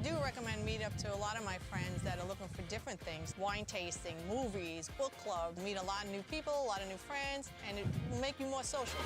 do recommend Meetup to a lot of my friends that are looking for different things. Wine tasting, movies, book club, meet a lot of new people, a lot of new friends, and it will make you more social.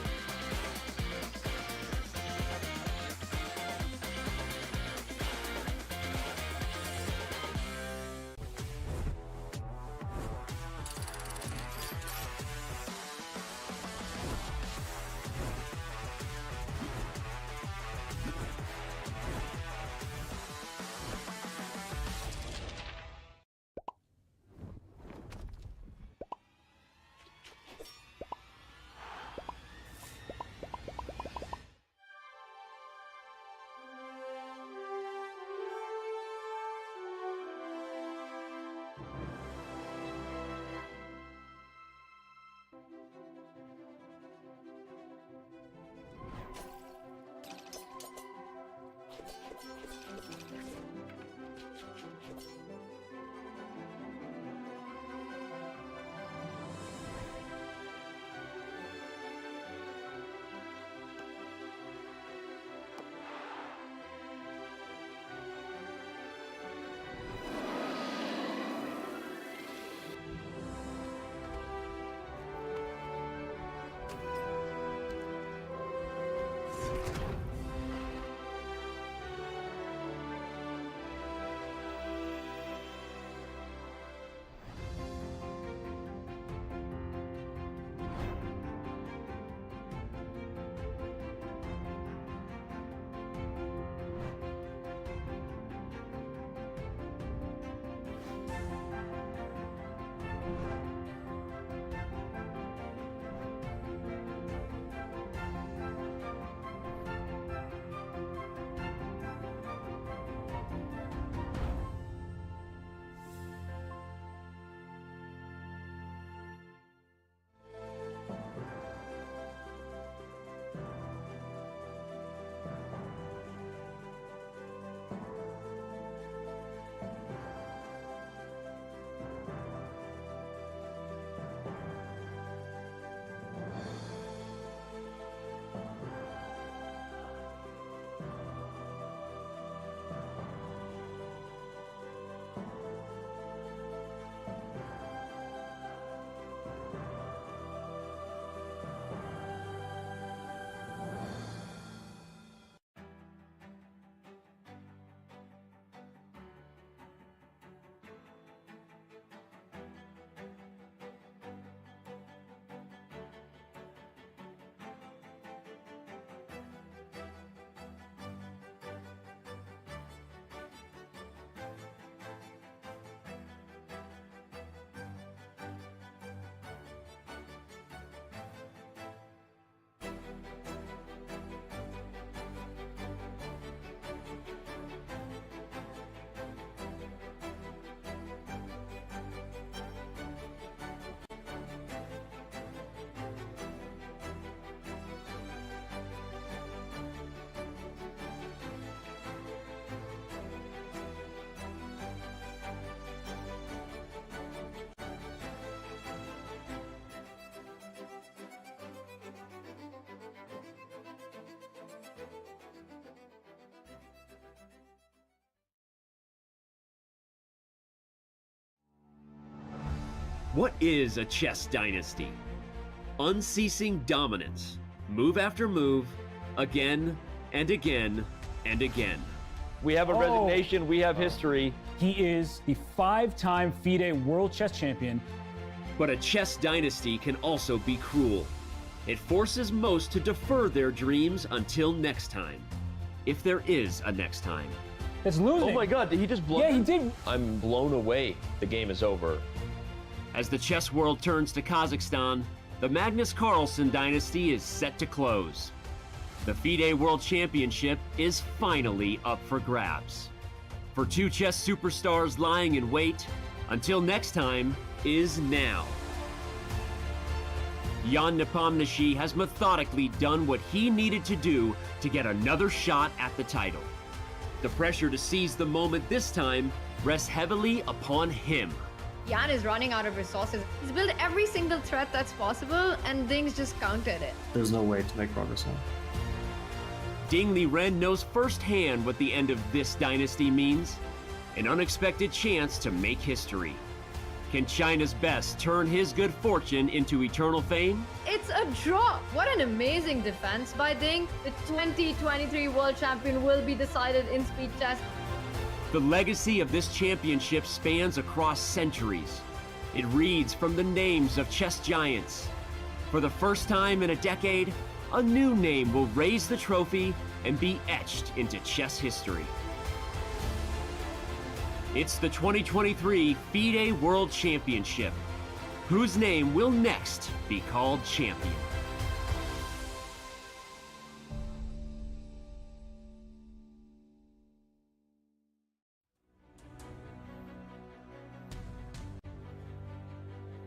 What is a chess dynasty? Unceasing dominance, move after move, again and again and again. We have a resignation, we have history. He is the 5-time FIDE World Chess Champion. But a chess dynasty can also be cruel. It forces most to defer their dreams until next time. If there is a next time. It's losing. Oh my God, did he just blow? Yeah, he did. I'm blown away. The game is over. As the chess world turns to Kazakhstan, the Magnus Carlsen dynasty is set to close. The FIDE World Championship is finally up for grabs. For two chess superstars lying in wait, until next time is now. Jan Nepomniachtchi has methodically done what he needed to do to get another shot at the title. The pressure to seize the moment this time rests heavily upon him. Jan is running out of resources. He's built every single threat that's possible, and Ding's just countered it. There's no way to make progress now. Ding Liren knows firsthand what the end of this dynasty means. An unexpected chance to make history. Can China's best turn his good fortune into eternal fame? It's a draw. What an amazing defense by Ding. The 2023 world champion will be decided in speed chess. The legacy of this championship spans across centuries. It reads from the names of chess giants. For the first time in a decade, a new name will raise the trophy and be etched into chess history. It's the 2023 FIDE World Championship. Whose name will next be called champion?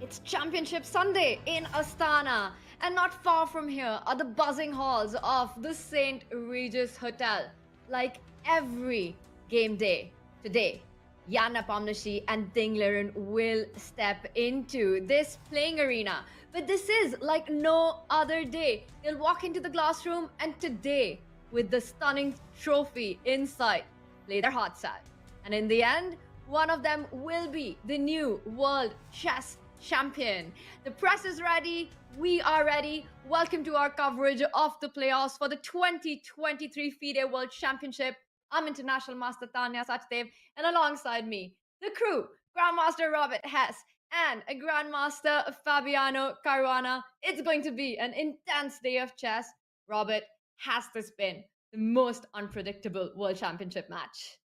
It's Championship Sunday in Astana, and not far from here are the buzzing halls of the St. Regis Hotel. Like every game day today, Nepomniachtchi and Ding Liren will step into this playing arena. But this is like no other day. They'll walk into the classroom and today, with the stunning trophy inside, play their hearts out. And in the end, one of them will be the new world chess champion. The press is ready. We are ready. Welcome to our coverage of the playoffs for the 2023 FIDE World Championship. I'm International Master Tanya Sachdev, and alongside me, the crew, Grandmaster Robert Hess and a Grandmaster Fabiano Caruana. It's going to be an intense day of chess. Robert, has this been the most unpredictable World Championship match?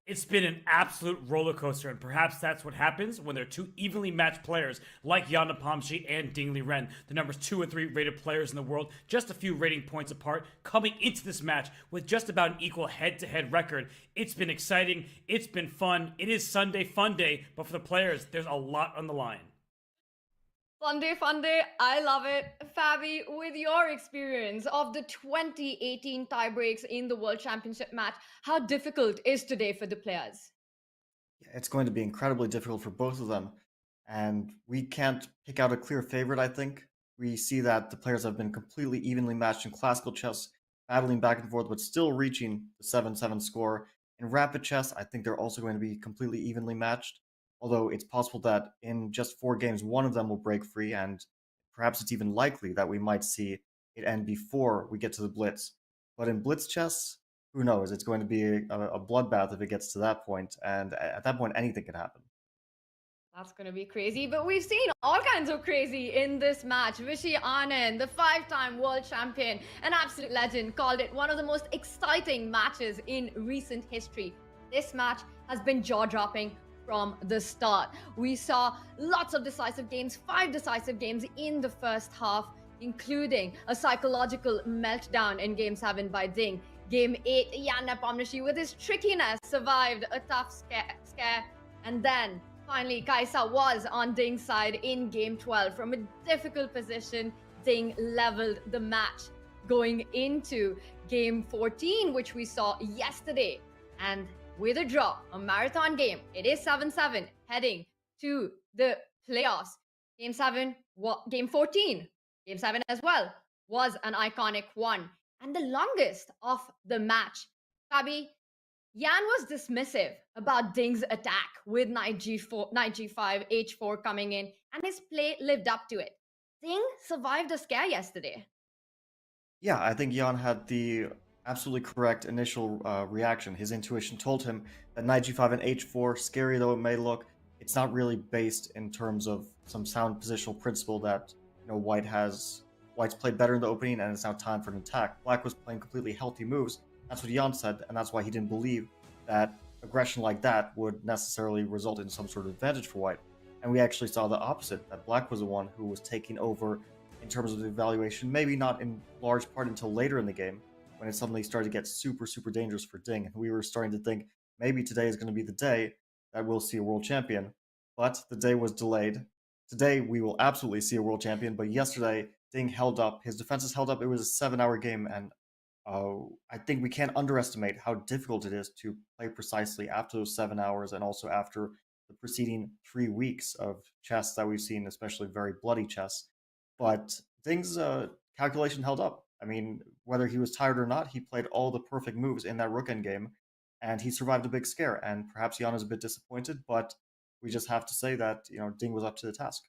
It's been an absolute roller coaster, and perhaps that's what happens when there are two evenly matched players like Nepomniachtchi and Ding Liren, the numbers 2 and 3 rated players in the world, just a few rating points apart, coming into this match with just about an equal head-to-head record. It's been exciting, it's been fun, it is Sunday Fun Day, but for the players, there's a lot on the line. Fun day, I love it. Fabi, with your experience of the 2018 tiebreaks in the World Championship match, how difficult is today for the players? It's going to be incredibly difficult for both of them. And we can't pick out a clear favorite, I think. We see that the players have been completely evenly matched in classical chess, battling back and forth, but still reaching the 7-7 score. In rapid chess, I think they're also going to be completely evenly matched. Although it's possible that in just 4 games, one of them will break free, and perhaps it's even likely that we might see it end before we get to the Blitz. But in Blitz chess, who knows? It's going to be a bloodbath if it gets to that point, and at that point, anything can happen. That's going to be crazy, but we've seen all kinds of crazy in this match. Vishy Anand, the 5-time world champion, an absolute legend, called it one of the most exciting matches in recent history. This match has been jaw-dropping from the start. We saw lots of decisive games, 5 decisive games in the first half, including a psychological meltdown in Game 7 by Ding. Game 8, Nepomniachtchi with his trickiness survived a tough scare. And then finally, Kaisa was on Ding's side in Game 12. From a difficult position, Ding leveled the match going into Game 14, which we saw yesterday. And with a draw, a marathon game, it is 7-7, heading to the playoffs. Game 14, Game 7 as well, was an iconic one. And the longest of the match. Fabi, Jan was dismissive about Ding's attack with knight g4, knight g5, h4 coming in, and his play lived up to it. Ding survived a scare yesterday. Yeah, I think Jan had the absolutely correct initial reaction. His intuition told him that knight g5 and h4, scary though it may look, it's not really based in terms of some sound positional principle that White's played better in the opening and it's now time for an attack. Black was playing completely healthy moves. That's what Jan said, and that's why he didn't believe that aggression like that would necessarily result in some sort of advantage for White. And we actually saw the opposite, that Black was the one who was taking over in terms of the evaluation, maybe not in large part until later in the game, when it suddenly started to get super, super dangerous for Ding. And we were starting to think maybe today is going to be the day that we'll see a world champion. But the day was delayed. Today we will absolutely see a world champion, but yesterday Ding held up. His defenses held up. It was a 7-hour game, and I think we can't underestimate how difficult it is to play precisely after those 7 hours and also after the preceding 3 weeks of chess that we've seen, especially very bloody chess. But Ding's calculation held up. I mean, whether he was tired or not, he played all the perfect moves in that rook endgame, and he survived a big scare. And perhaps Jan is a bit disappointed, but we just have to say that Ding was up to the task.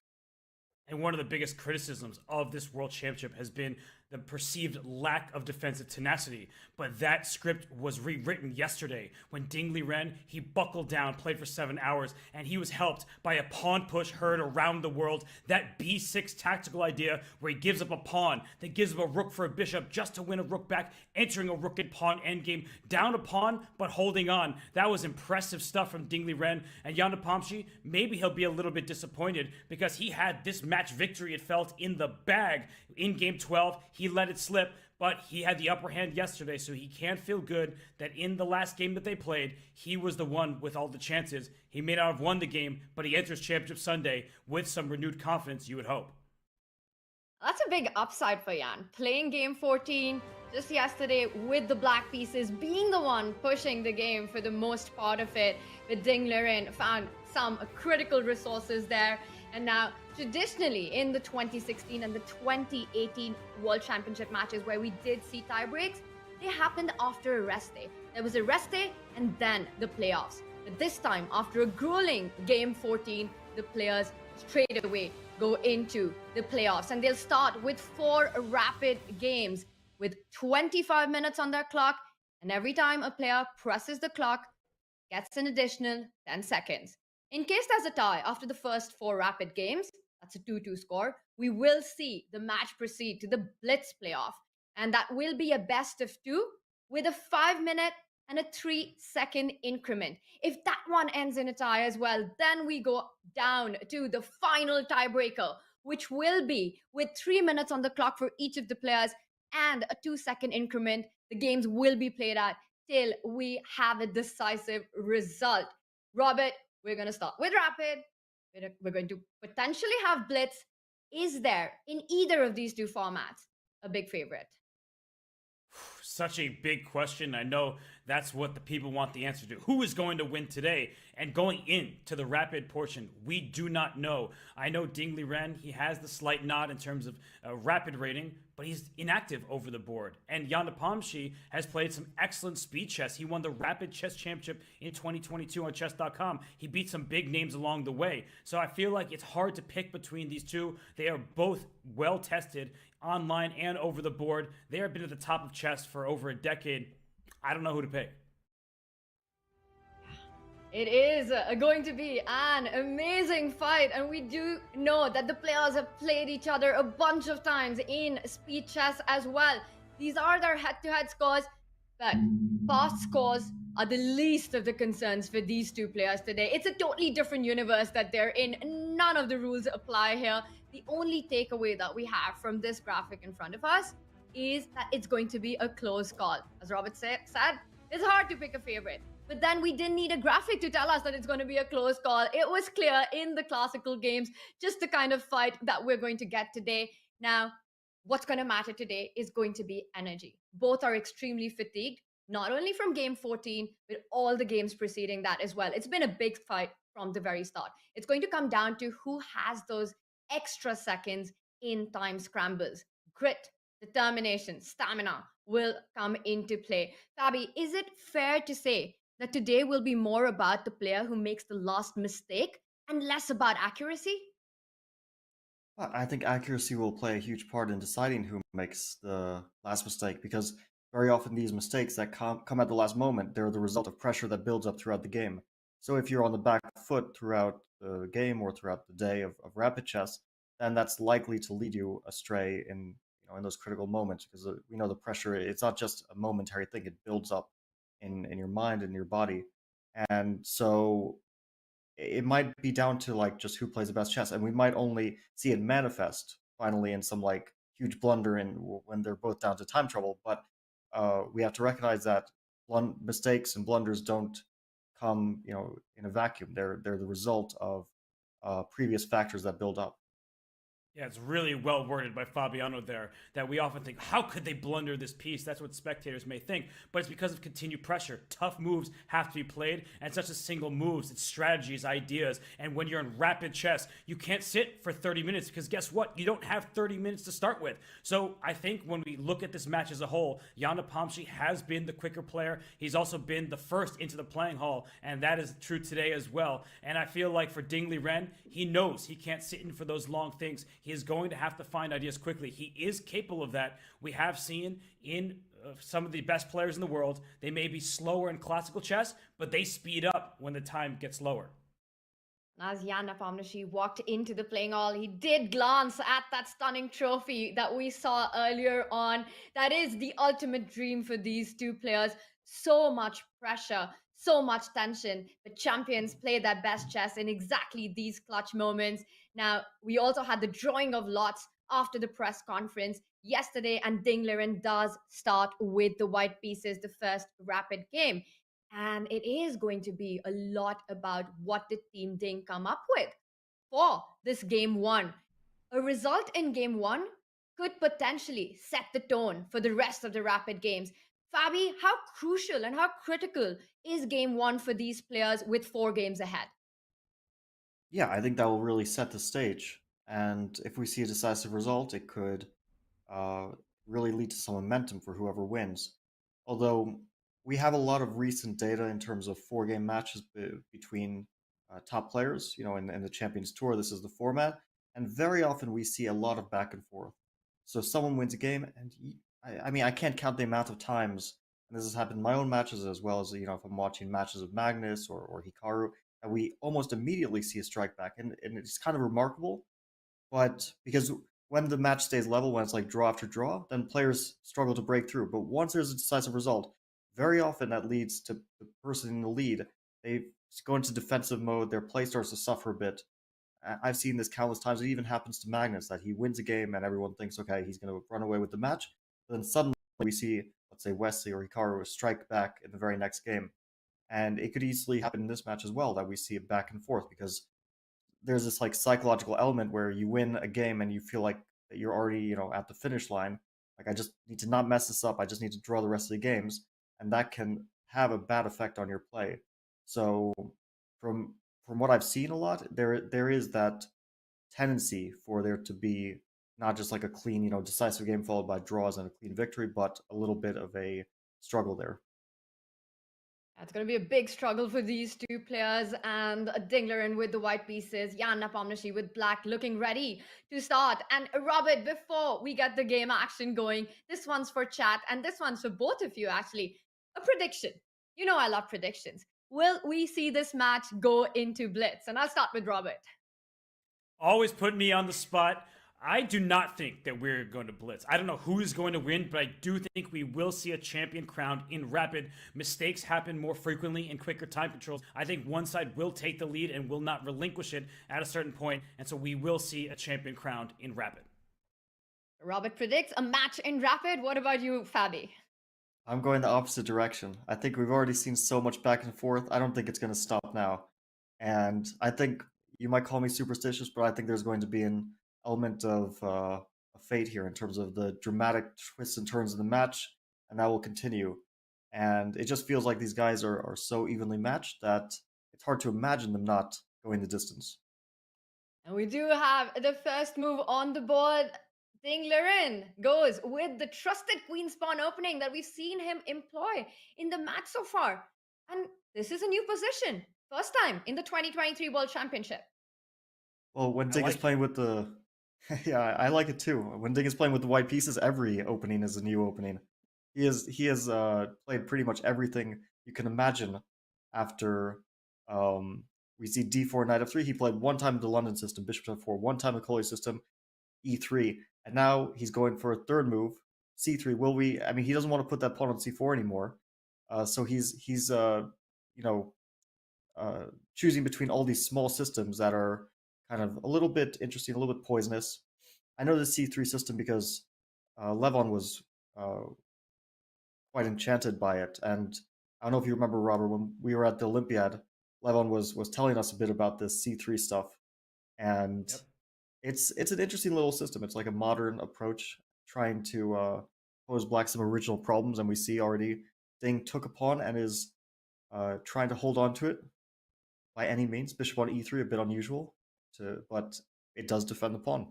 And one of the biggest criticisms of this World Championship has been the perceived lack of defensive tenacity. But that script was rewritten yesterday when Ding Liren, he buckled down, played for 7 hours, and he was helped by a pawn push heard around the world. That b6 tactical idea where he gives up a pawn, then gives up a rook for a bishop just to win a rook back, entering a rook and pawn endgame, down a pawn, but holding on. That was impressive stuff from Ding Liren. And Jan Nepomniachtchi, maybe he'll be a little bit disappointed because he had this match victory, it felt, in the bag in game 12. He let it slip, but he had the upper hand yesterday, so he can feel good that in the last game that they played, he was the one with all the chances. He may not have won the game, but he enters Championship Sunday with some renewed confidence, you would hope. That's a big upside for Jan. Playing game 14 just yesterday with the black pieces, being the one pushing the game for the most part of it, with Ding Liren found some critical resources there. And now, traditionally, in the 2016 and the 2018 World Championship matches where we did see tiebreaks, they happened after a rest day. There was a rest day and then the playoffs. But this time, after a grueling game 14, the players straight away go into the playoffs. And they'll start with 4 rapid games with 25 minutes on their clock. And every time a player presses the clock, gets an additional 10 seconds. In case there's a tie after the first 4 rapid games, that's a 2-2 score, we will see the match proceed to the Blitz playoff. And that will be a best of 2 with a 5-minute and a 3-second increment. If that one ends in a tie as well, then we go down to the final tiebreaker, which will be with 3 minutes on the clock for each of the players and a 2-second increment. The games will be played out till we have a decisive result. Robert, we're going to start with rapid. We're going to potentially have blitz. Is there, in either of these 2 formats, a big favorite? Such a big question. I know that's what the people want the answer to. Who is going to win today? And going into the rapid portion, we do not know. I know Ding Liren, he has the slight nod in terms of rapid rating, but he's inactive over the board. And Jan Nepomniachtchi has played some excellent speed chess. He won the Rapid Chess Championship in 2022 on chess.com. He beat some big names along the way. So I feel like it's hard to pick between these two. They are both well tested online and over the board. They have been at the top of chess for over a decade. I don't know who to pick. It is going to be an amazing fight, and we do know that the players have played each other a bunch of times in speed chess as well. These are their head-to-head scores, but past scores are the least of the concerns for these 2 players today. It's a totally different universe that they're in. None of the rules apply here. The only takeaway that we have from this graphic in front of us is that it's going to be a close call. As Robert said, it's hard to pick a favorite. But then we didn't need a graphic to tell us that it's going to be a close call. It was clear in the classical games, just the kind of fight that we're going to get today. Now, what's going to matter today is going to be energy. Both are extremely fatigued, not only from game 14, but all the games preceding that as well. It's been a big fight from the very start. It's going to come down to who has those extra seconds in time scrambles. Grit, determination, stamina will come into play. Fabi, is it fair to say that today will be more about the player who makes the last mistake and less about accuracy? Well, I think accuracy will play a huge part in deciding who makes the last mistake, because very often these mistakes that come at the last moment, they're the result of pressure that builds up throughout the game. So if you're on the back foot throughout the game or throughout the day of rapid chess, then that's likely to lead you astray in those critical moments, because we know the pressure, it's not just a momentary thing, it builds up in your mind and your body. And so it might be down to like just who plays the best chess, and we might only see it manifest finally in some like huge blunder when they're both down to time trouble. But we have to recognize that mistakes and blunders don't come in a vacuum. They're the result of previous factors that build up. Yeah, it's really well worded by Fabiano there that we often think, how could they blunder this piece? That's what spectators may think, but it's because of continued pressure. Tough moves have to be played, and it's not just single moves, it's strategies, ideas, and when you're in rapid chess, you can't sit for 30 minutes because guess what? You don't have 30 minutes to start with. So I think when we look at this match as a whole, Jan Nepomniachtchi has been the quicker player. He's also been the first into the playing hall, and that is true today as well. And I feel like for Ding Liren, he knows he can't sit in for those long things. He is going to have to find ideas quickly. He is capable of that. We have seen in some of the best players in the world, they may be slower in classical chess, but they speed up when the time gets lower. As Jan Nepomniachtchi walked into the playing hall, he did glance at that stunning trophy that we saw earlier on. That is the ultimate dream for these two players. So much pressure, so much tension. But champions play their best chess in exactly these clutch moments. Now, we also had the drawing of lots after the press conference yesterday, and Ding Liren does start with the white pieces, the first rapid game. And it is going to be a lot about what did Team Ding come up with for this game one. A result in game one could potentially set the tone for the rest of the rapid games. Fabi, how crucial and how critical is game one for these players with 4 games ahead? Yeah, I think that will really set the stage. And if we see a decisive result, it could uh, really lead to some momentum for whoever wins. Although we have a lot of recent data in terms of 4-game matches between top players, in the Champions Tour, this is the format. And very often we see a lot of back and forth. So someone wins a game, and I mean, I can't count the amount of times, and this has happened in my own matches as well as, if I'm watching matches of Magnus or Hikaru, that we almost immediately see a strike back. And it's kind of remarkable, but because when the match stays level, when it's like draw after draw, then players struggle to break through. But once there's a decisive result, very often that leads to the person in the lead. They go into defensive mode, their play starts to suffer a bit. I've seen this countless times. It even happens to Magnus, that he wins a game and everyone thinks, okay, he's going to run away with the match. But then suddenly we see, let's say, Wesley or Hikaru strike back in the very next game. And it could easily happen in this match as well, that we see it back and forth, because there's this like psychological element where you win a game and you feel like that you're already, at the finish line. Like, I just need to not mess this up. I just need to draw the rest of the games. And that can have a bad effect on your play. So from what I've seen a lot, there is that tendency for there to be not just like a clean, decisive game followed by draws and a clean victory, but a little bit of a struggle there. It's going to be a big struggle for these two players, and Ding Liren with the white pieces, Jan Nepomniachtchi with black, looking ready to start. And Robert, before we get the game action going, this one's for chat, and this one's for both of you, actually. A prediction. You know I love predictions. Will we see this match go into blitz? And I'll start with Robert. Always put me on the spot. I do not think that we're going to blitz. I don't know who is going to win, but I do think we will see a champion crowned in rapid. Mistakes happen more frequently in quicker time controls. I think one side will take the lead and will not relinquish it at a certain point, and so we will see a champion crowned in rapid. Robert predicts a match in rapid. What about you, Fabi? I'm going the opposite direction. I think we've already seen so much back and forth. I don't think it's going to stop now. And I think you might call me superstitious, but I think there's going to be an element of a fate here in terms of the dramatic twists and turns in the match, and that will continue. And it just feels like these guys are so evenly matched that it's hard to imagine them not going the distance. And we do have the first move on the board. Ding Liren goes with the trusted queen pawn opening that we've seen him employ in the match so far. And this is a new position. First time in the 2023 World Championship. Well, when Ding is playing with the... Yeah, I like it too. When Ding is playing with the white pieces, every opening is a new opening. He has played pretty much everything you can imagine after we see d4, knight f3. He played one time the London system, bishop f4, one time the Coley system, e3, and now he's going for a third move, c3. Will we? I mean, he doesn't want to put that pawn on c4 anymore, so he's choosing between all these small systems that are kind of a little bit interesting, a little bit poisonous. I know the c3 system because Levon was quite enchanted by it, and I don't know if you remember, Robert, when we were at the Olympiad, Levon was telling us a bit about this c3 stuff, and It's an interesting little system. It's like a modern approach trying to pose black some original problems, and we see already Ding took a pawn and is trying to hold on to it by any means. Bishop on e3, a bit unusual, but it does defend the pawn.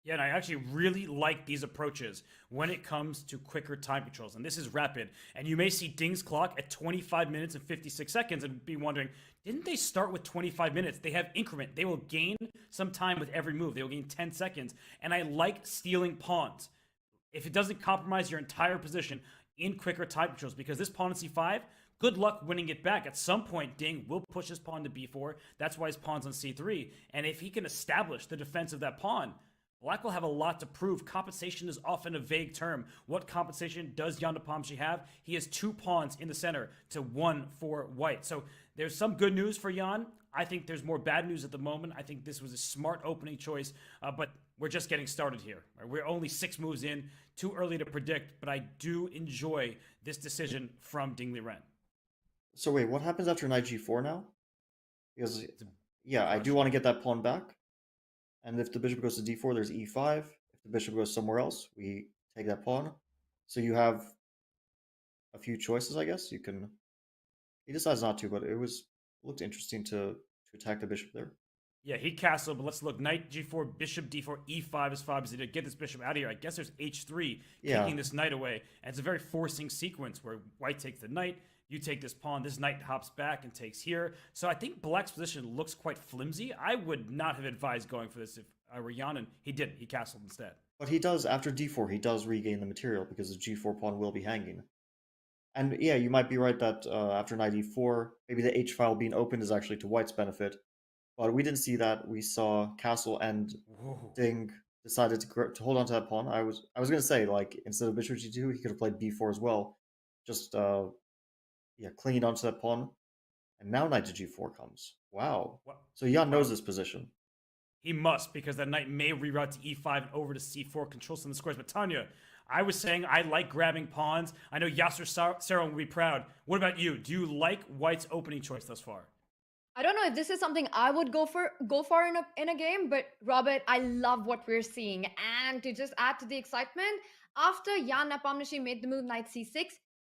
Yeah, and I actually really like these approaches when it comes to quicker time controls. And this is rapid. And you may see Ding's clock at 25 minutes and 56 seconds and be wondering, didn't they start with 25 minutes? They have increment. They will gain some time with every move. They will gain 10 seconds. And I like stealing pawns. If it doesn't compromise your entire position in quicker time controls, because this pawn in c5, good luck winning it back. At some point, Ding will push his pawn to b4. That's why his pawn's on c3. And if he can establish the defense of that pawn, Black will have a lot to prove. Compensation is often a vague term. What compensation does Jan Nepomniachtchi have? He has 2 pawns in the center to 1 for white. So there's some good news for Jan. I think there's more bad news at the moment. I think this was a smart opening choice, but we're just getting started here. We're only 6 moves in. Too early to predict, but I do enjoy this decision from Ding Liren. So wait, what happens after knight g4 now? Because, yeah, I do want to get that pawn back. And if the bishop goes to d4, there's e5. If the bishop goes somewhere else, we take that pawn. So you have a few choices, I guess. You can... He decides not to, but it looked interesting to attack the bishop there. Yeah, he castled, but let's look. Knight g4, bishop d4, e5 is obviously to get this bishop out of here. I guess there's h3 kicking this knight away. And it's a very forcing sequence where white takes the knight, you take this pawn, this knight hops back and takes here. So I think Black's position looks quite flimsy. I would not have advised going for this if I were Jan, and he didn't. He castled instead. But he does, after d4, he does regain the material because the g4 pawn will be hanging. And yeah, you might be right that after knight e4, maybe the h-file being opened is actually to white's benefit. But we didn't see that. We saw castle and Ding decided to hold on to that pawn. I was going to say, like, instead of bishop g2, he could have played b4 as well. Just... clinging onto that pawn. And now knight to g4 comes. Wow. So Jan knows this position. He must, because that knight may reroute to e5 and over to c4, control some of the squares. But Tanya, I was saying I like grabbing pawns. I know Yasser Saron will be proud. What about you? Do you like white's opening choice thus far? I don't know if this is something I would go for in a game, but Robert, I love what we're seeing. And to just add to the excitement, after Jan Nepomniachtchi made the move knight c6,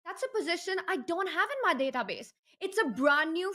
that's a position I don't have in my database. It's a brand new